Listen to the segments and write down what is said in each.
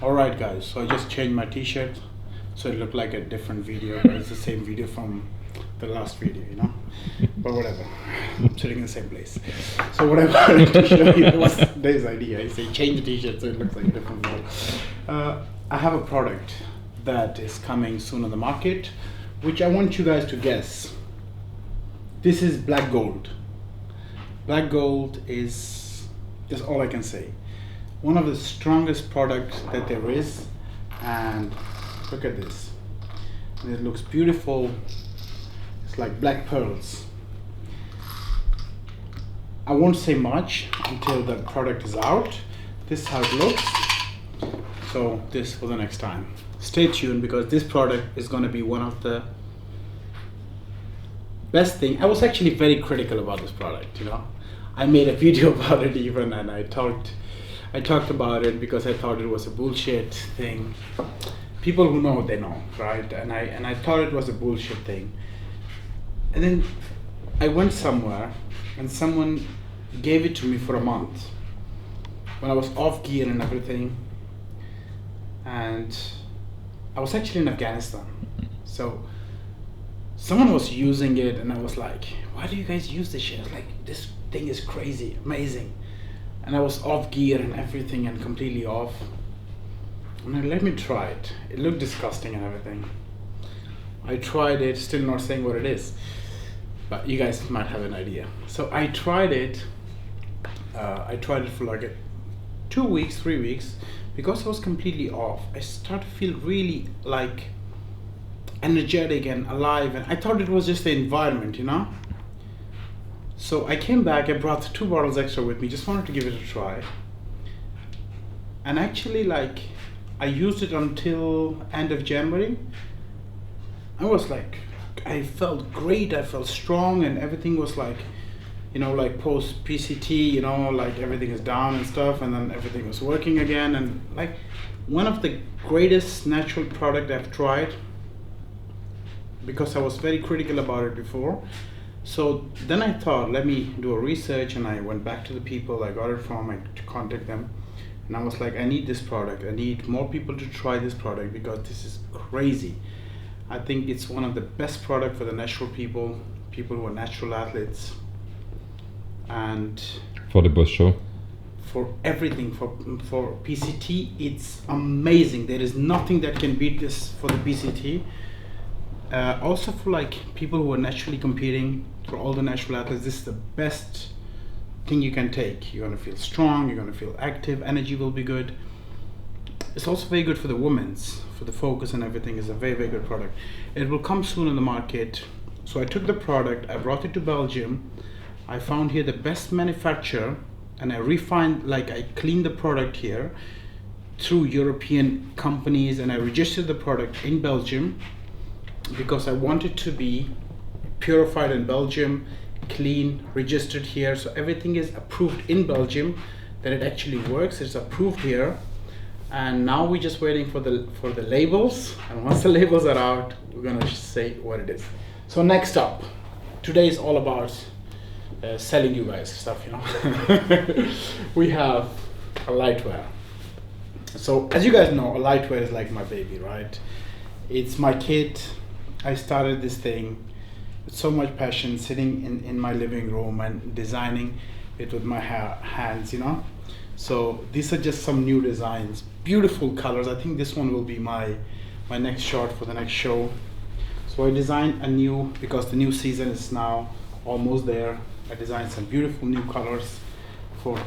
Alright guys, so I just changed my t-shirt so it looked like a different video, but it's the same video from the last video, you know? But whatever, I'm sitting in the same place. So what I wanted to show you was Dave's idea. I say change the t-shirt so it looks like a different video. I have a product that is coming soon on the market, which I want you guys to guess. This is black gold. Black gold is all I can say. One of the strongest products that there is, and look at this. And it looks beautiful. It's like black pearls. I won't say much until the product is out. This is how it looks. So this for the next time. Stay tuned because this product is going to be one of the best thing. I was actually very critical about this product, you know. I made a video about it even, and I talked about it because I thought it was a bullshit thing. People who know, they know, right? And I thought it was a bullshit thing. And then I went somewhere and someone gave it to me for a month when I was off gear and everything. And I was actually in Afghanistan. So someone was using it and I was like, why do you guys use this shit? I was like, this thing is crazy, amazing. And I was off gear and everything and completely off. And I let me try it. It looked disgusting and everything. I tried it, still not saying what it is. But you guys might have an idea. So I tried it. I tried it for like 2 weeks, 3 weeks. Because I was completely off, I started to feel really like energetic and alive. And I thought it was just the environment, you know? So I came back, I brought 2 bottles extra with me, just wanted to give it a try. And actually, like, I used it until end of January. I was like, I felt great, I felt strong, and everything was like, you know, like post PCT, you know, like everything is down and stuff, and then everything was working again. And like, one of the greatest natural product I've tried, because I was very critical about it before. So then I thought, let me do a research, and I went back to the people I got it from, I contacted them, and I was like, I need this product. I need more people to try this product because this is crazy. I think it's one of the best product for the natural people who are natural athletes, and for the bus show. For everything, for PCT, it's amazing. There is nothing that can beat this for the PCT. Also for like people who are naturally competing, for all the natural athletes, this is the best thing you can take. You're gonna feel strong, you're gonna feel active, energy will be good. It's also very good for the women's, for the focus and everything. Is a very, very good product. It will come soon on the market. So I took the product, I brought it to Belgium. I found here the best manufacturer, and I refined, like I cleaned the product here through European companies, and I registered the product in Belgium because I wanted to be purified in Belgium, clean, registered here, so everything is approved in Belgium, that it actually works. It's approved here, and now we're just waiting for the labels, and once the labels are out, we're gonna say what it is. So next up, today is all about selling you guys stuff, you know. We have a lightwear. So as you guys know, a lightwear is like my baby, right? It's my kit. I started this thing with so much passion, sitting in my living room and designing it with my hands, you know. So these are just some new designs, beautiful colors. I think this one will be my next shot for the next show. So I designed a new, because the new season is now almost there, I designed some beautiful new colors for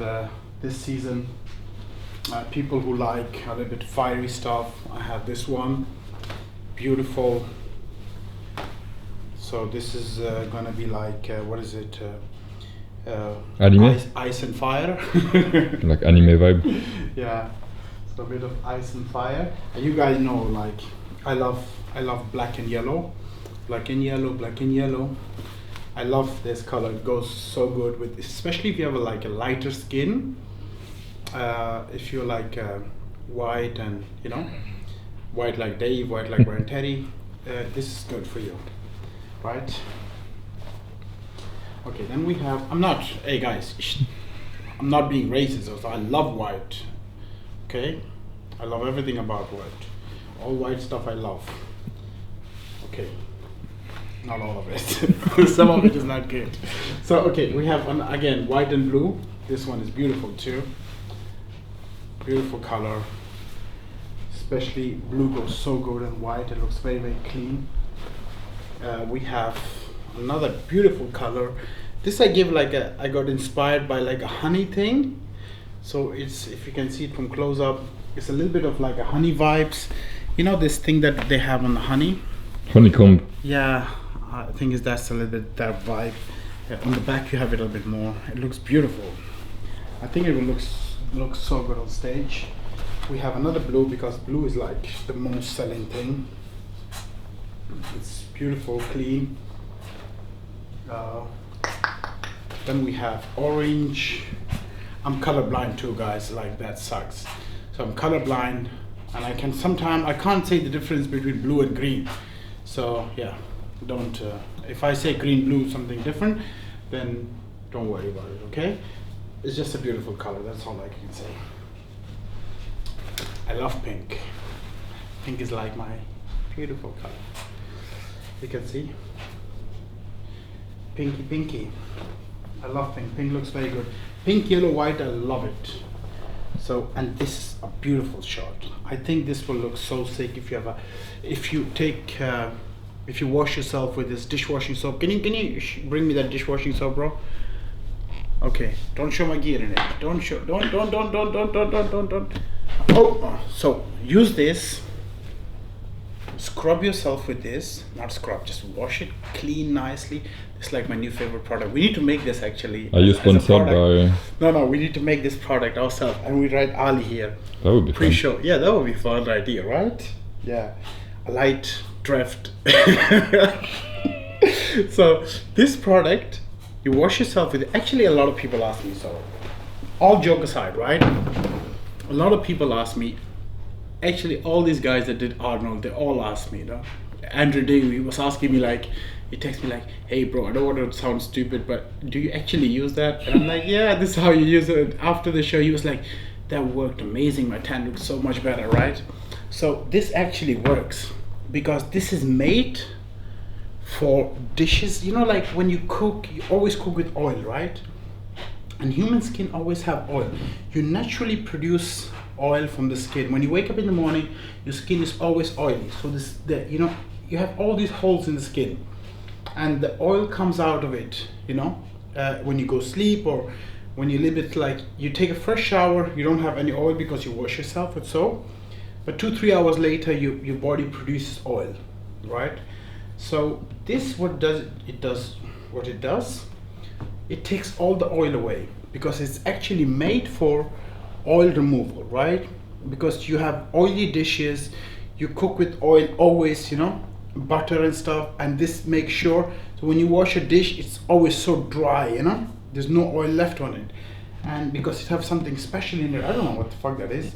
this season. People who like a little bit fiery stuff, I have this one, beautiful. So this is gonna be like, what is it? Anime? Ice and fire. Like anime vibe. Yeah, so a bit of ice and fire. And you guys know, like, I love black and yellow. Black and yellow, black and yellow. I love this color. It goes so good with, especially if you have like a lighter skin. If you're like white and, you know, white like Dave, white like Brian Teddy, this is good for you, right? Okay, then we have, hey guys, I'm not being racist, also I love white, okay? I love everything about white. All white stuff I love. Okay, not all of it. Some of it is not good. So okay, we have again white and blue. This one is beautiful too. Beautiful color. Especially blue goes so good and white. It looks very clean. We have another beautiful color. This I give like a, I got inspired by like a honey thing. So it's, if you can see it from close up, it's a little bit of like a honey vibes. You know this thing that they have on the honey? Honeycomb. Yeah, I think that's a little bit that vibe. On the back you have it a bit more. It looks beautiful. I think it will look so good on stage. We have another blue because blue is like the most selling thing. It's beautiful, clean. Then we have orange. I'm colorblind too, guys, like that sucks. So I'm colorblind and I can't say the difference between blue and green. So yeah, don't, if I say green, blue, something different, then don't worry about it, okay? It's just a beautiful color, that's all I can say. I love pink. Pink is like my beautiful color. You can see. Pinky, pinky. I love pink. Pink looks very good. Pink, yellow, white, I love it. So, and this is a beautiful shot. I think this will look so sick if you have if you wash yourself with this dishwashing soap. Can you bring me that dishwashing soap, bro? Okay, don't show my gear in it. Don't. Oh, so use this. Scrub yourself with this. Not scrub, just wash it clean nicely. It's like my new favorite product. We need to make this actually. Are you sponsored by? No, we need to make this product ourselves, and we write Ali here. That would be fun. Pre-show. Yeah, that would be a fun idea, right? Yeah, a light draft. So this product, you wash yourself with it. Actually, a lot of people ask me. So, all joke aside, right? A lot of people ask me. Actually, all these guys that did Arnold, they all asked me, you know. Andrew Davey was asking me like, he texted me like, hey bro, I don't want to sound stupid, but do you actually use that? And I'm like, yeah, this is how you use it. After the show, he was like, that worked amazing. My tan looks so much better, right? So this actually works because this is made for dishes. You know, like when you cook, you always cook with oil, right? And human skin always have oil. You naturally produce oil from the skin. When you wake up in the morning, your skin is always oily. So you know, you have all these holes in the skin, and the oil comes out of it. You know, when you go sleep or when you leave it, like you take a fresh shower, you don't have any oil because you wash yourself with soap. But 2-3 hours later, your body produces oil, right? So this what it does. It takes all the oil away because it's actually made for oil removal, right? Because you have oily dishes, you cook with oil always, you know, butter and stuff, and this makes sure so when you wash a dish, it's always so dry, you know, there's no oil left on it. And because it has something special in there, I don't know what the fuck that is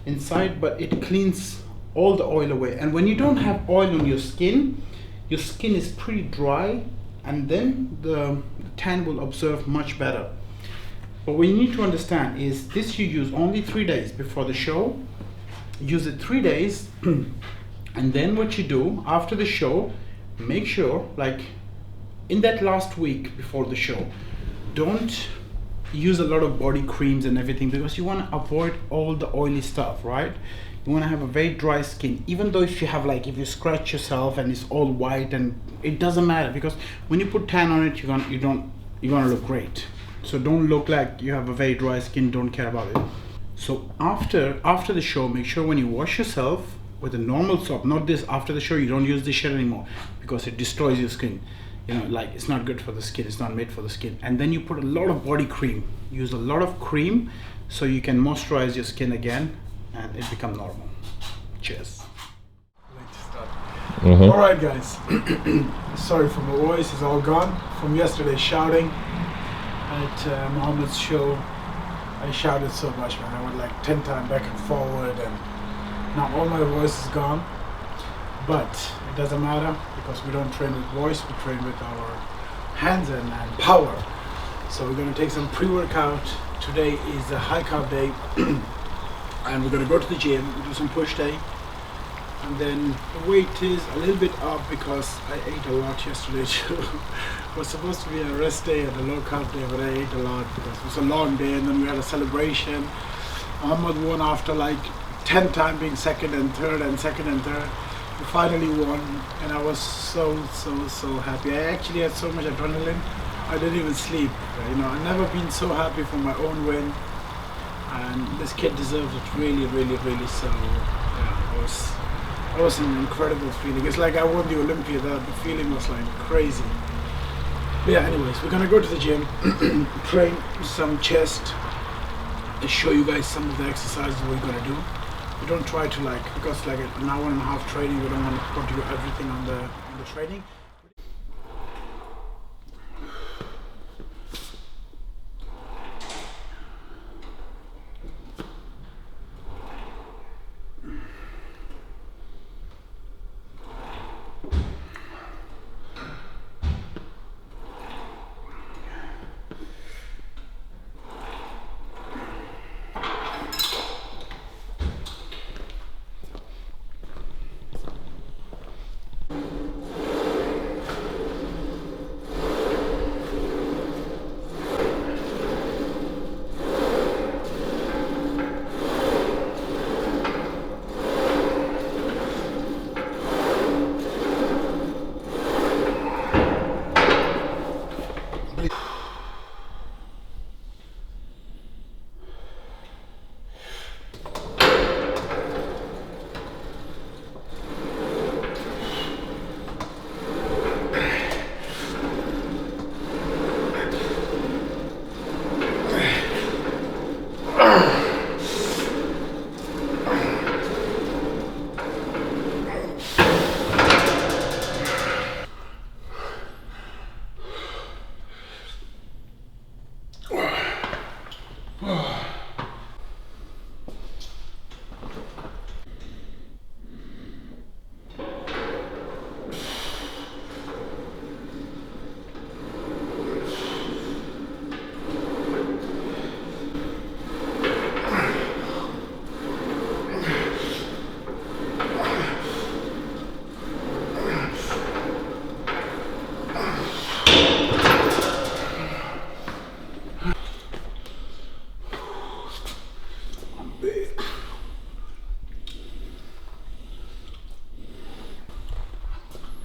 inside, but it cleans all the oil away. And when you don't have oil on your skin is pretty dry, and then the tan will absorb much better. But what you need to understand is this you use only 3 days before the show. Use it 3 days and then what you do after the show, make sure like in that last week before the show, don't use a lot of body creams and everything because you want to avoid all the oily stuff, right? You want to have a very dry skin. Even though if you have like, if you scratch yourself and it's all white, and it doesn't matter because when you put tan on it, you're gonna look great. So don't look like you have a very dry skin, don't care about it. So after the show, make sure when you wash yourself with a normal soap, not this after the show, you don't use this shit anymore because it destroys your skin. You know, like it's not good for the skin, it's not made for the skin. And then you put a lot of body cream. Use a lot of cream so you can moisturize your skin again and it become normal. Cheers. Alright guys, sorry for my voice, it's all gone from yesterday shouting at Mohammed's show. I shouted so much, man. I went like 10 times back and forward, and now all my voice is gone. But it doesn't matter because we don't train with voice, we train with our hands and power. So we're gonna take some pre-workout. Today is a high carb day. and we're gonna go to the gym, do some push day, and then the weight is a little bit up because I ate a lot yesterday too. It was supposed to be a rest day and a low carb day, but I ate a lot because it was a long day, and then we had a celebration. Muhammad won after like 10 times being second and third and second and third. We finally won, and I was so happy. I actually had so much adrenaline, I didn't even sleep. You know, I've never been so happy for my own win, and this kid deserves it really. So yeah, it was an incredible feeling. It's like I won the Olympia. The feeling was like crazy. But yeah, anyways, we're gonna go to the gym, train some chest, and show you guys some of the exercises we're gonna do. We don't try to because like an hour and a half training, we don't want to do everything on the training.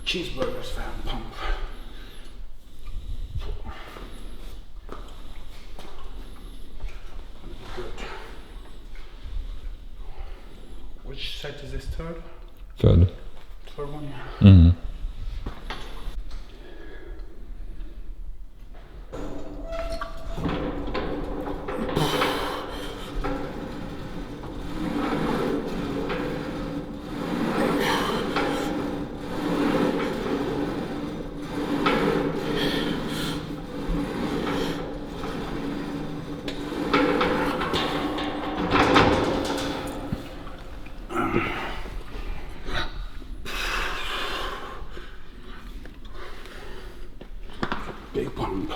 Cheeseburgers, fam, pump. Good. Which set is this, third? Third. Third one, yeah. Mm-hmm. Big pump.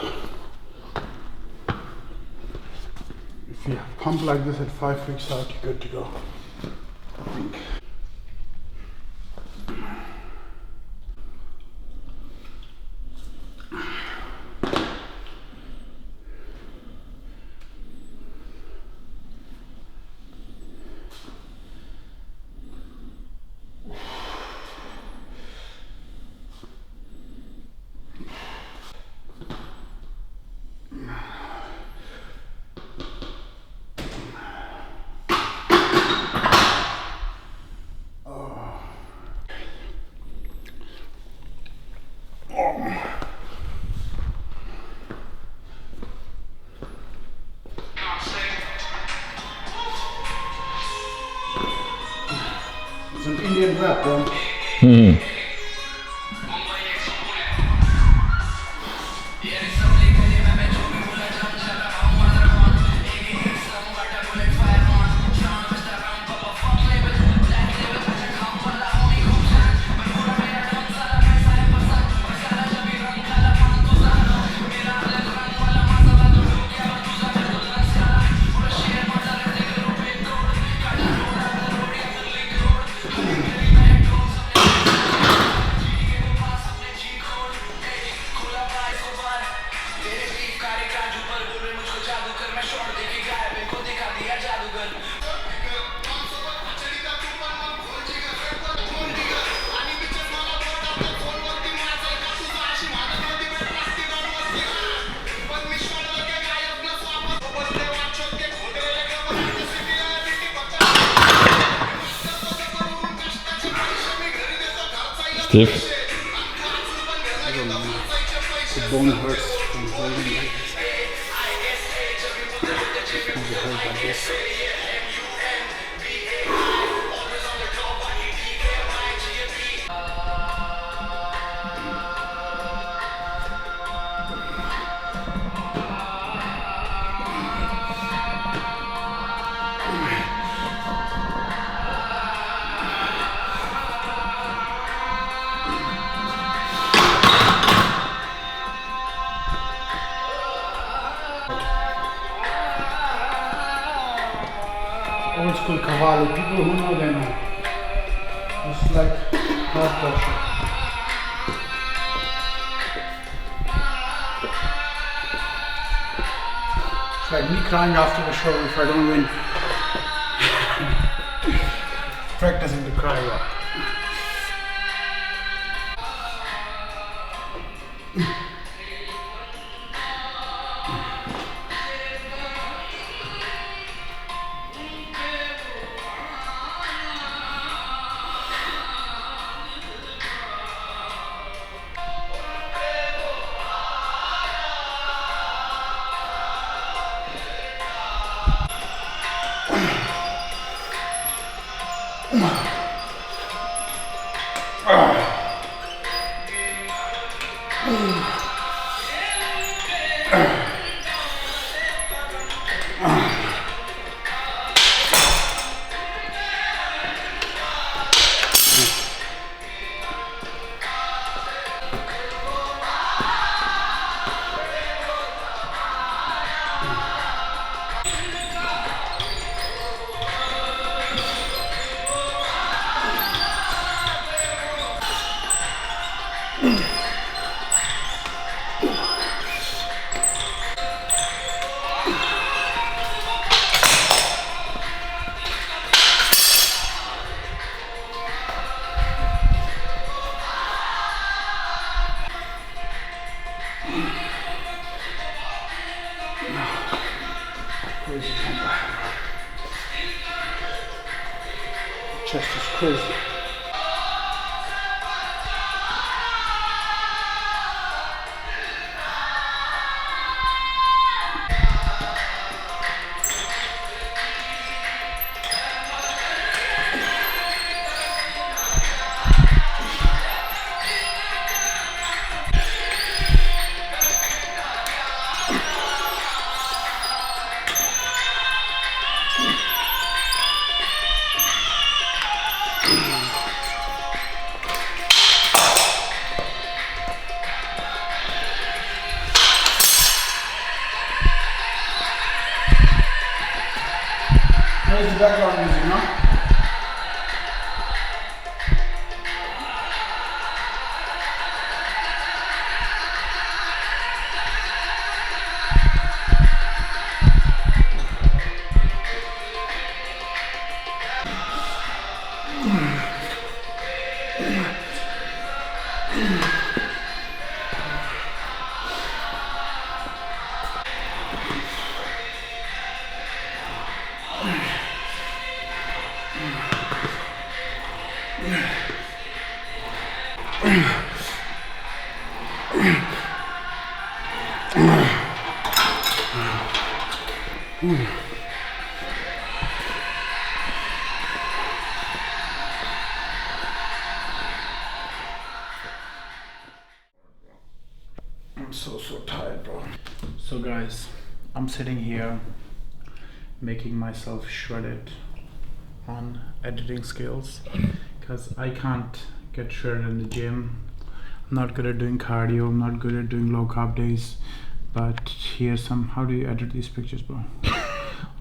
If you pump like this at 5 weeks out, you're good to go, I think. It's an Indian rap, bro. Mm-hmm. Stiff. I don't know. The bone hurts from holding like this. Maybe hold like this. Old school cavalry, people who know they know. It's like hard torture. It's like me crying after the show if I don't win. Practicing to cry a lot. Crazy number. Chest is crazy. There's the background music, no? I'm so tired, bro. So guys, I'm sitting here making myself shredded on editing skills because I can't get shredded in the gym. I'm not good at doing cardio, I'm not good at doing low carb days, but here's some. How do you edit these pictures, bro?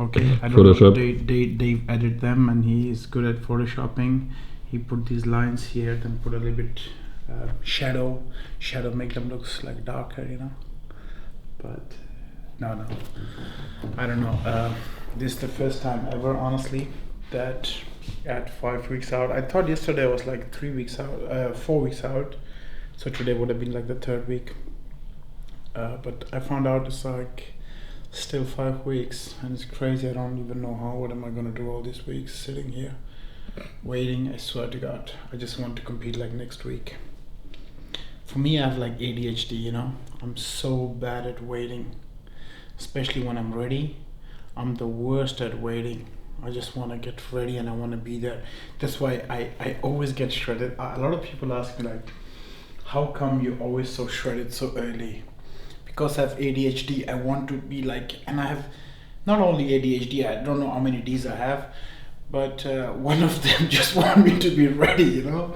Okay, I don't know. Dave edit them and he is good at photoshopping. He put these lines here, then put a little bit shadow make them look like darker, you know. But no, I don't know. This is the first time ever, honestly, that at 5 weeks out. I thought yesterday was like 3 weeks out, 4 weeks out, so today would have been like the 3rd week, but I found out it's like still 5 weeks, and it's crazy. I don't even know what am I gonna do all these weeks sitting here. waiting. I swear to God, I just want to compete like next week. For me, I have like ADHD, you know. I'm so bad at waiting, especially when I'm ready. I'm the worst at waiting. I just want to get ready and I want to be there. That's why I always get shredded. A lot of people ask me like, how come you're always so shredded so early? Because I have ADHD, I want to be like, and I have not only ADHD, I don't know how many Ds I have, but one of them just want me to be ready, you know.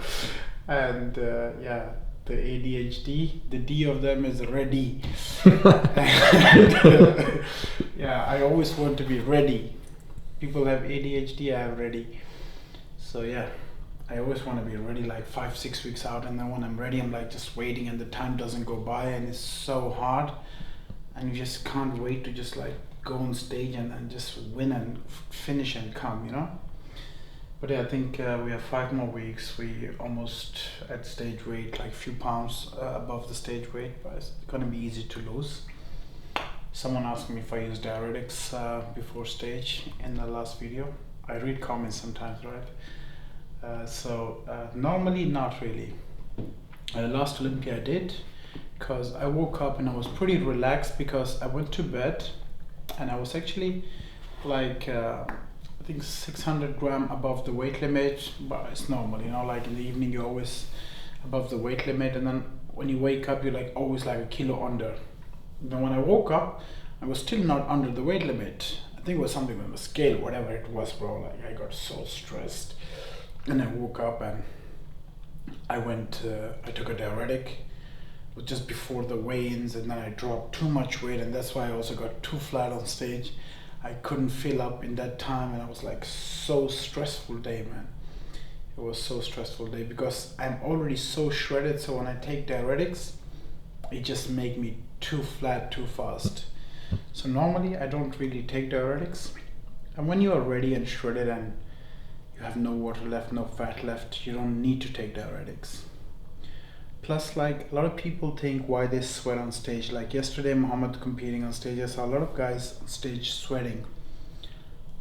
And yeah, the ADHD, the D of them is ready. And, yeah, I always want to be ready. People have ADHD, I have ready. So yeah, I always want to be ready like 5-6 weeks out, and then when I'm ready, I'm like just waiting, and the time doesn't go by, and it's so hard, and you just can't wait to just like go on stage and just win and finish and come, you know. But yeah, I think we have 5 more weeks. We almost at stage weight, like few pounds above the stage weight, but it's gonna be easy to lose. Someone asked me if I use diuretics before stage in the last video. I read comments sometimes, right? Normally not really. Last Olympia I did, because I woke up and I was pretty relaxed because I went to bed and I was actually like I think 600 gram above the weight limit, but it's normal, you know, like in the evening you're always above the weight limit, and then when you wake up you're like always like a kilo under. Then when I woke up I was still not under the weight limit. I think it was something on the scale, whatever it was, bro. Like I got so stressed, and I woke up and I went I took a diuretic. It was just before the weigh-ins, and then I dropped too much weight, and that's why I also got too flat on stage. I couldn't fill up in that time, and I was like so stressful day, man. It was so stressful day because I'm already so shredded, so when I take diuretics it just make me too flat too fast. So normally I don't really take diuretics, and when you are ready and shredded and you have no water left, no fat left, you don't need to take diuretics. Plus, like a lot of people think why they sweat on stage. Like yesterday, Muhammad competing on stage, I saw a lot of guys on stage sweating.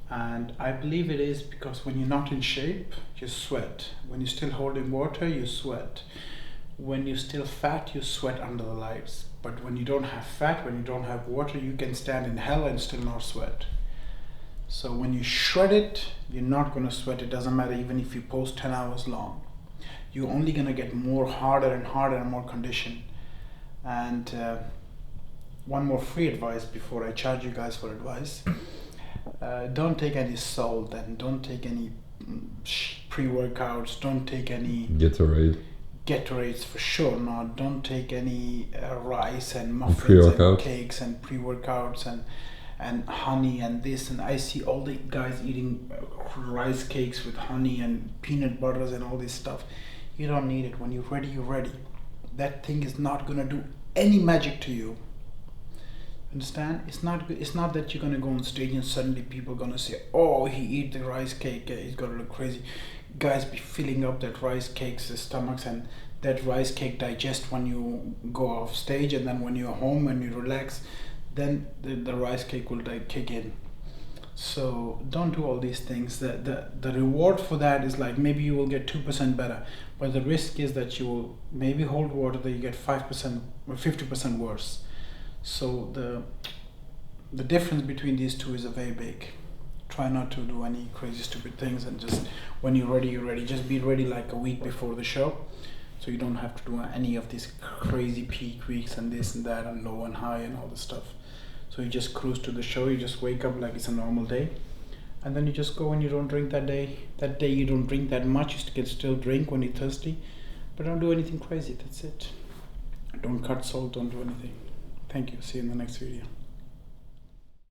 And I believe it is because when you're not in shape, you sweat. When you're still holding water, you sweat. When you're still fat, you sweat under the lights. But when you don't have fat, when you don't have water, you can stand in hell and still not sweat. So when you shred it, you're not gonna sweat. It doesn't matter even if you post 10 hours long. You're only gonna get more harder and harder and more conditioned. And one more free advice before I charge you guys for advice. Don't take any salt, and don't take any pre-workouts, don't take any Gatorades for sure not. Don't take any rice and muffins and cakes and pre-workouts and honey and this, and I see all the guys eating rice cakes with honey and peanut butters and all this stuff. You don't need it. When you're ready, you're ready. That thing is not gonna do any magic to you. Understand? It's not that you're gonna go on stage and suddenly people gonna say, oh, he eat the rice cake, he's gonna look crazy. Guys be filling up that rice cake's stomachs, and that rice cake digest when you go off stage, and then when you're home and you relax, then the rice cake will kick in. So don't do all these things. The reward for that is like maybe you will get 2% better, but the risk is that you will maybe hold water that you get 5% or 50% worse. So the difference between these two is very big. Try not to do any crazy stupid things, and just when you're ready, you're ready. Just be ready like a week before the show, so you don't have to do any of these crazy peak weeks and this and that and low and high and all this stuff. So you just cruise to the show, you just wake up like it's a normal day, and then you just go and you don't drink that day. That day you don't drink that much, you can still drink when you're thirsty, but don't do anything crazy, that's it. Don't cut salt, don't do anything. Thank you, see you in the next video.